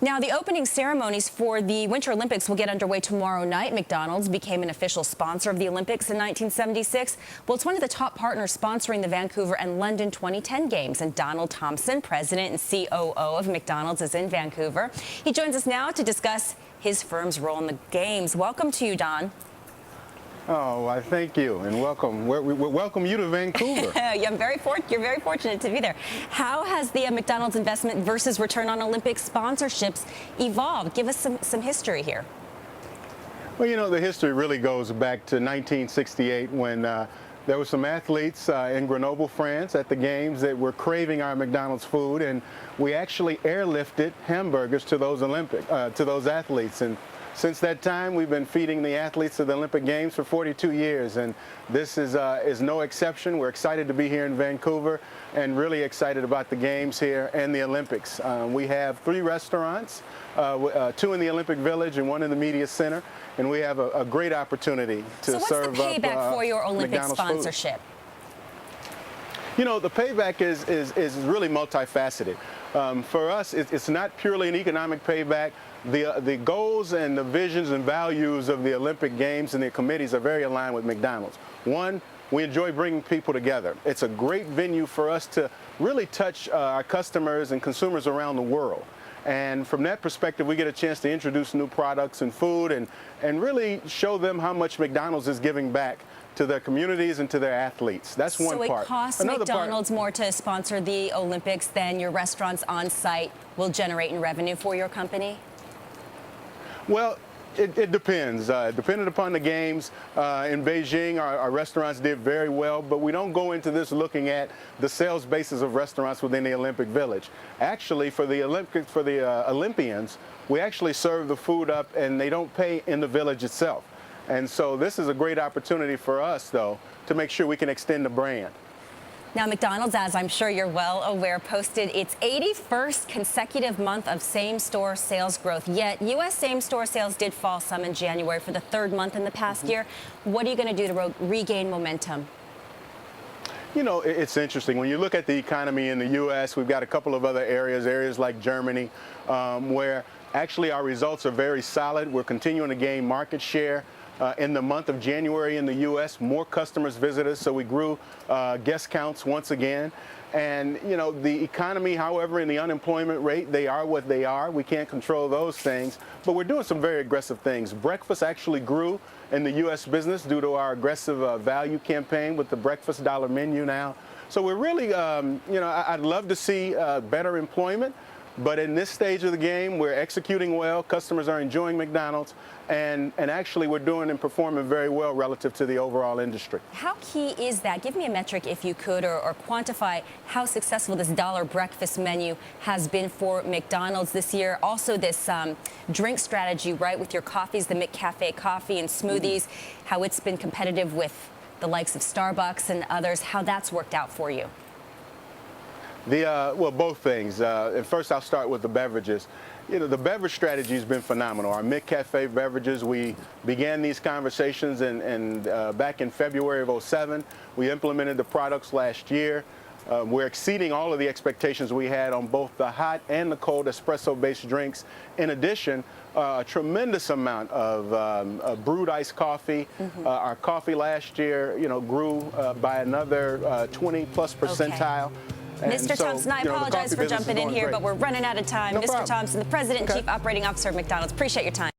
Now, the opening ceremonies for the Winter Olympics will get underway tomorrow night. McDonald's became an official sponsor of the Olympics in 1976. Well, it's one of the top partners sponsoring the Vancouver and London 2010 Games. And Donald Thompson, president and COO of McDonald's, is in Vancouver. He joins us now to discuss his firm's role in the Games. Welcome to you, Don. Oh, I thank you and welcome. We welcome you to Vancouver. You're very fortunate to be there. How has the McDonald's investment versus return on Olympic sponsorships evolved? Give us some history here. Well, you know, the history really goes back to 1968 when there were some athletes in Grenoble, France at the Games that were craving our McDonald's food, and we actually airlifted hamburgers to those athletes. And since that time, we've been feeding the athletes of the Olympic Games for 42 years, and this is no exception. We're excited to be here in Vancouver and really excited about the Games here and the Olympics. We have 3 restaurants, 2 in the Olympic Village and 1 in the Media Center, and we have a great opportunity to serve up So what's the payback for your Olympic McDonald's sponsorship? Food. You know, the payback is really multifaceted. For us, it's not purely an economic payback. The goals and the visions and values of the Olympic Games and their committees are very aligned with McDonald's. One, we enjoy bringing people together. It's a great venue for us to really touch our customers and consumers around the world. And from that perspective, we get a chance to introduce new products and food and really show them how much McDonald's is giving back to their communities and to their athletes. That's one part. So it costs McDonald's more to sponsor the Olympics than your restaurants on site will generate in revenue for your company? Well, it depends. Depending upon the Games, in Beijing, our restaurants did very well, but we don't go into this looking at the sales basis of restaurants within the Olympic Village. Actually, for the Olympians, we actually serve the food up and they don't pay in the village itself. And so this is a great opportunity for us, though, to make sure we can extend the brand. Now, McDonald's, as I'm sure you're well aware, posted its 81st consecutive month of same-store sales growth. Yet, U.S. same-store sales did fall some in January for the 3rd month in the past year. What are you going to do to regain momentum? You know, it's interesting. When you look at the economy in the U.S., we've got a couple of other areas like Germany, where actually our results are very solid. We're continuing to gain market share. In the month of January in the U.S., more customers visited us, so we grew guest counts once again. And, you know, the economy, however, and the unemployment rate, they are what they are. We can't control those things, but we're doing some very aggressive things. Breakfast actually grew in the U.S. business due to our aggressive value campaign with the breakfast dollar menu now. So we're really, you know, I'd love to see better employment. But in this stage of the game, we're executing well. Customers are enjoying McDonald's, and actually we're doing and performing very well relative to the overall industry. How key is that? Give me a metric, if you could, or quantify how successful this dollar breakfast menu has been for McDonald's this year. Also, this drink strategy, right, with your coffees, the McCafe coffee and smoothies, how it's been competitive with the likes of Starbucks and others, how that's worked out for you. Well, both things. And first, I'll start with the beverages. You know, the beverage strategy has been phenomenal. Our McCafe beverages, we began these conversations back in February of '07. We implemented the products last year. We're exceeding all of the expectations we had on both the hot and the cold espresso-based drinks. In addition, a tremendous amount of brewed iced coffee. Our coffee last year, you know, grew by another 20+ percentile. Okay. Mr. Thompson, I apologize for jumping in here, but we're running out of time. Mr. Thompson, the President and Chief Operating Officer of McDonald's, appreciate your time.